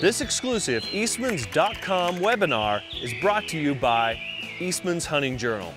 This exclusive Eastmans.com webinar is brought to you by Eastman's Hunting Journal.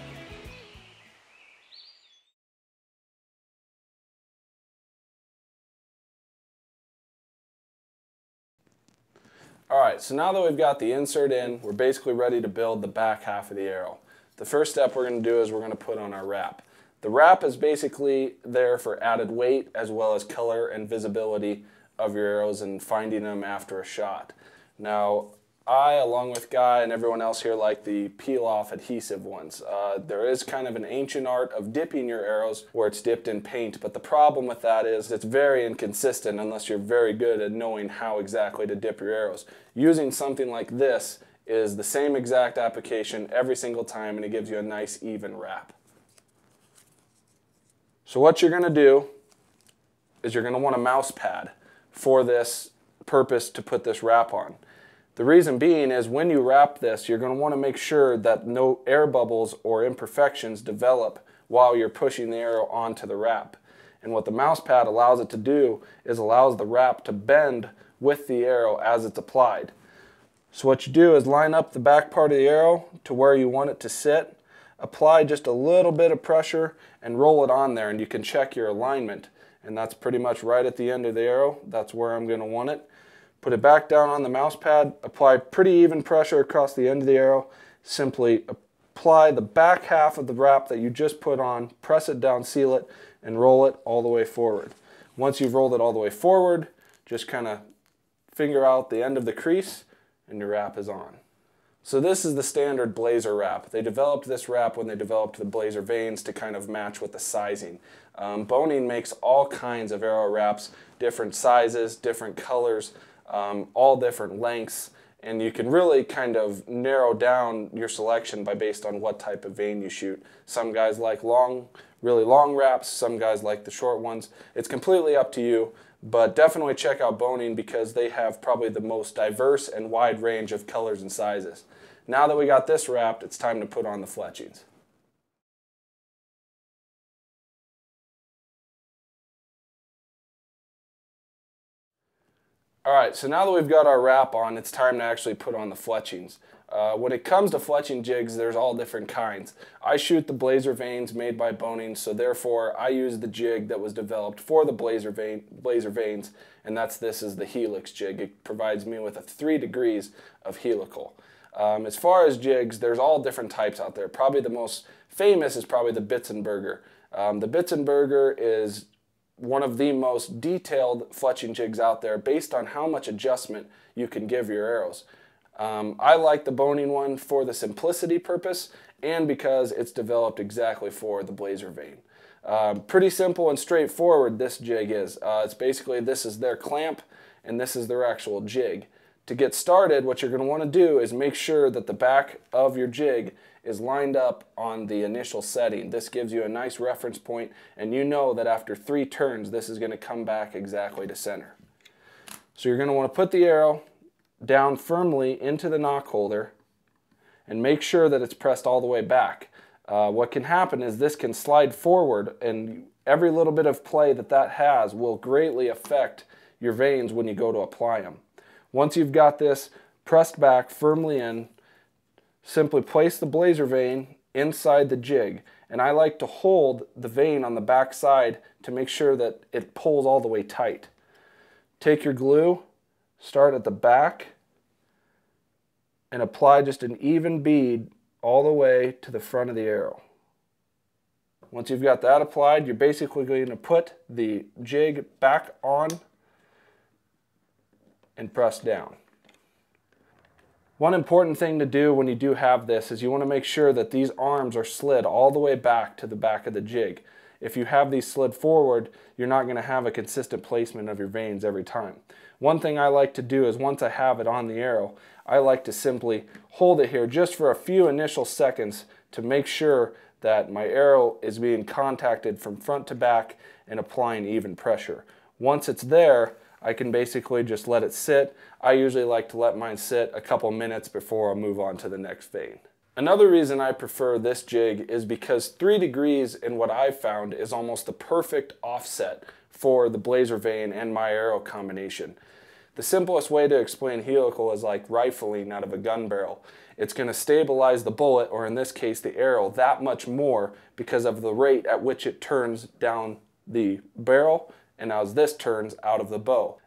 Alright, so now that we've got the insert in, we're basically ready to build the back half of the arrow. The first step we're going to do is we're going to put on our wrap. The wrap is basically there for added weight as well as color and visibility of your arrows and finding them after a shot. Now, I, along with Guy and everyone else here, like the peel-off adhesive ones. There is kind of an ancient art of dipping your arrows where it's dipped in paint, but the problem with that is it's very inconsistent unless you're very good at knowing how exactly to dip your arrows. Using something like this is the same exact application every single time, and it gives you a nice even wrap. So what you're going to do is you're going to want a mouse pad for this purpose to put this wrap on. The reason being is when you wrap this, you're going to want to make sure that no air bubbles or imperfections develop while you're pushing the arrow onto the wrap. And what the mouse pad allows it to do is allows the wrap to bend with the arrow as it's applied. So what you do is line up the back part of the arrow to where you want it to sit, apply just a little bit of pressure and roll it on there, and you can check your alignment. And that's pretty much right at the end of the arrow. That's where I'm going to want it. Put it back down on the mouse pad, apply pretty even pressure across the end of the arrow. Simply apply the back half of the wrap that you just put on, press it down, seal it, and roll it all the way forward. Once you've rolled it all the way forward, just kind of finger out the end of the crease and your wrap is on. So this is the standard Blazer wrap. They developed this wrap when they developed the Blazer vanes to kind of match with the sizing. Boning makes all kinds of arrow wraps, different sizes, different colors, all different lengths, and you can really kind of narrow down your selection based on what type of vane you shoot. Some guys like really long wraps, some guys like the short ones. It's completely up to you, but definitely check out Boning because they have probably the most diverse and wide range of colors and sizes. Now that we got this wrapped, it's time to put on the fletchings. Alright, so now that we've got our wrap on, it's time to actually put on the fletchings. When it comes to fletching jigs, there's all different kinds. I shoot the Blazer vanes made by Boning, so therefore I use the jig that was developed for the Blazer vanes, and this is the Helix jig. It provides me with 3 degrees of helical. As far as jigs, there's all different types out there. Probably the most famous is probably the Bitzenberger. The Bitzenberger is one of the most detailed fletching jigs out there based on how much adjustment you can give your arrows. I like the Boning one for the simplicity purpose and because it's developed exactly for the Blazer vane. Pretty simple and straightforward this jig is. It's basically this is their clamp and this is their actual jig. To get started, what you're going to want to do is make sure that the back of your jig is lined up on the initial setting. This gives you a nice reference point, and you know that after 3 turns this is going to come back exactly to center. So you're going to want to put the arrow down firmly into the nock holder and make sure that it's pressed all the way back. What can happen is this can slide forward, and every little bit of play that has will greatly affect your vanes when you go to apply them. Once you've got this pressed back firmly in, simply place the Blazer vane inside the jig. And I like to hold the vane on the back side to make sure that it pulls all the way tight. Take your glue, start at the back, and apply just an even bead all the way to the front of the arrow. Once you've got that applied, you're basically going to put the jig back on and press down. One important thing to do when you do have this is you want to make sure that these arms are slid all the way back to the back of the jig. If you have these slid forward, you're not going to have a consistent placement of your vanes every time. One thing I like to do is once I have it on the arrow, I like to simply hold it here just for a few initial seconds to make sure that my arrow is being contacted from front to back and applying even pressure. Once it's there, I can basically just let it sit. I usually like to let mine sit a couple minutes before I move on to the next vane. Another reason I prefer this jig is because 3 degrees in what I've found is almost the perfect offset for the Blazer vane and my arrow combination. The simplest way to explain helical is like rifling out of a gun barrel. It's going to stabilize the bullet, or in this case the arrow, that much more because of the rate at which it turns down the barrel and as this turns out of the bow.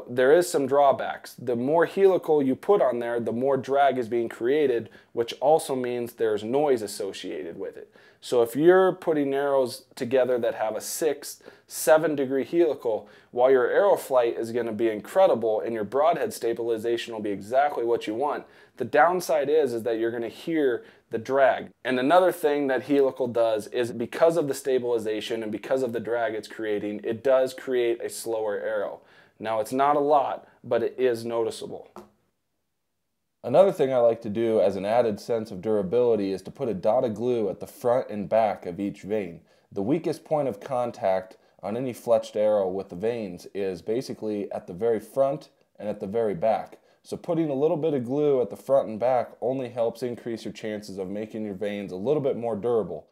There is some drawbacks. The more helical you put on there, the more drag is being created, which also means there's noise associated with it. So if you're putting arrows together that have a 6, 7 degree helical, while your arrow flight is going to be incredible and your broadhead stabilization will be exactly what you want, the downside is that you're going to hear the drag. And another thing that helical does is, because of the stabilization and because of the drag it's creating, it does create a slower arrow. Now, it's not a lot, but it is noticeable. Another thing I like to do as an added sense of durability is to put a dot of glue at the front and back of each vein. The weakest point of contact on any fletched arrow with the veins is basically at the very front and at the very back. So putting a little bit of glue at the front and back only helps increase your chances of making your veins a little bit more durable.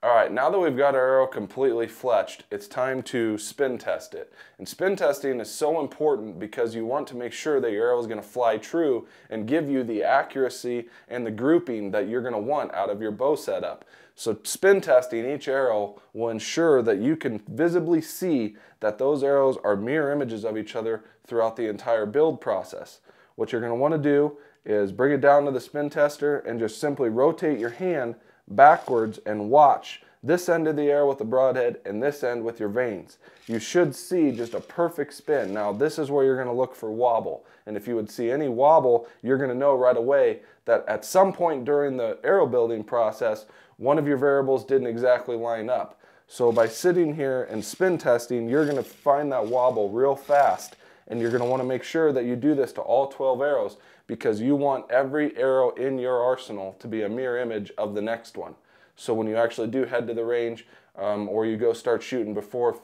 Alright, now that we've got our arrow completely fletched, it's time to spin test it. And spin testing is so important because you want to make sure that your arrow is going to fly true and give you the accuracy and the grouping that you're going to want out of your bow setup. So spin testing each arrow will ensure that you can visibly see that those arrows are mirror images of each other throughout the entire build process. What you're going to want to do is bring it down to the spin tester and just simply rotate your hand backwards and watch this end of the arrow with the broadhead and this end with your veins. You should see just a perfect spin. Now this is where you're going to look for wobble, and if you would see any wobble, you're going to know right away that at some point during the arrow building process, one of your variables didn't exactly line up. So by sitting here and spin testing, you're going to find that wobble real fast, and you're going to want to make sure that you do this to all 12 arrows, because you want every arrow in your arsenal to be a mirror image of the next one. So when you actually do head to the range, or you go start shooting before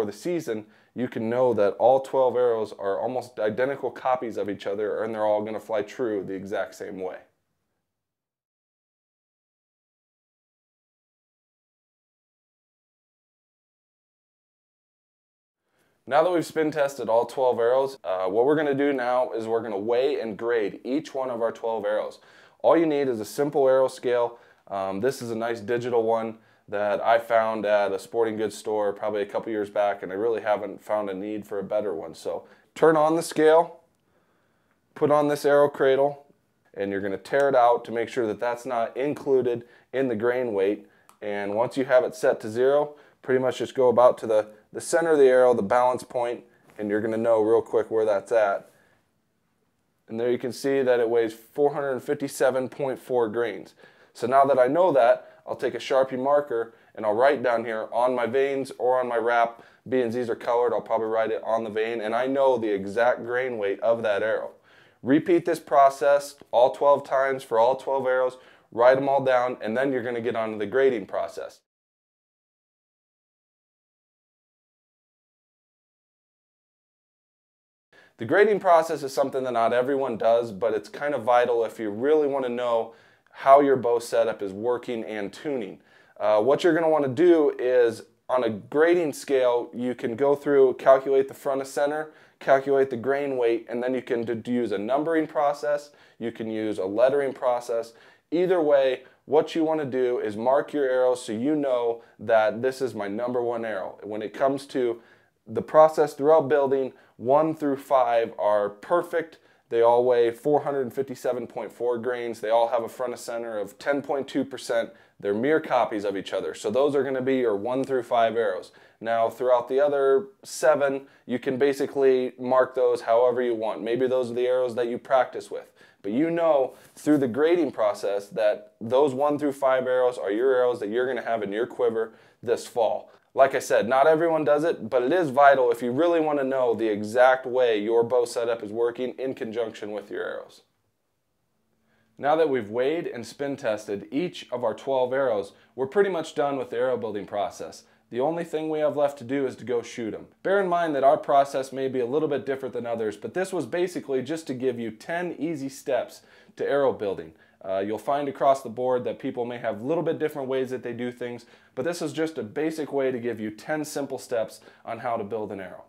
the season, you can know that all 12 arrows are almost identical copies of each other, and they're all going to fly true the exact same way. Now that we've spin tested all 12 arrows, what we're going to do now is we're going to weigh and grade each one of our 12 arrows. All you need is a simple arrow scale. This is a nice digital one that I found at a sporting goods store probably a couple years back, and I really haven't found a need for a better one. So turn on the scale, put on this arrow cradle, and you're going to tear it out to make sure that that's not included in the grain weight. And once you have it set to 0, pretty much just go about to the center of the arrow, the balance point, and you're going to know real quick where that's at. And there you can see that it weighs 457.4 grains. So now that I know that, I'll take a Sharpie marker and I'll write down here on my veins or on my wrap. Being these are colored, I'll probably write it on the vein, and I know the exact grain weight of that arrow. Repeat this process all 12 times for all 12 arrows, write them all down, and then you're going to get on to the grading process. The grading process is something that not everyone does, but it's kind of vital if you really want to know how your bow setup is working and tuning. What you're going to want to do is, on a grading scale, you can go through, calculate the front of center, calculate the grain weight, and then you can use a numbering process, you can use a lettering process. Either way, what you want to do is mark your arrows so you know that this is my #1 arrow. When it comes to the process throughout building, 1 through 5 are perfect. They all weigh 457.4 grains. They all have a front of center of 10.2%. They're mere copies of each other. So those are going to be your 1 through 5 arrows. Now throughout the other 7, you can basically mark those however you want. Maybe those are the arrows that you practice with. But you know through the grading process that those 1 through 5 arrows are your arrows that you're going to have in your quiver this fall. Like I said, not everyone does it, but it is vital if you really want to know the exact way your bow setup is working in conjunction with your arrows. Now that we've weighed and spin tested each of our 12 arrows, we're pretty much done with the arrow building process. The only thing we have left to do is to go shoot them. Bear in mind that our process may be a little bit different than others, but this was basically just to give you 10 easy steps to arrow building. You'll find across the board that people may have a little bit different ways that they do things, but this is just a basic way to give you 10 simple steps on how to build an arrow.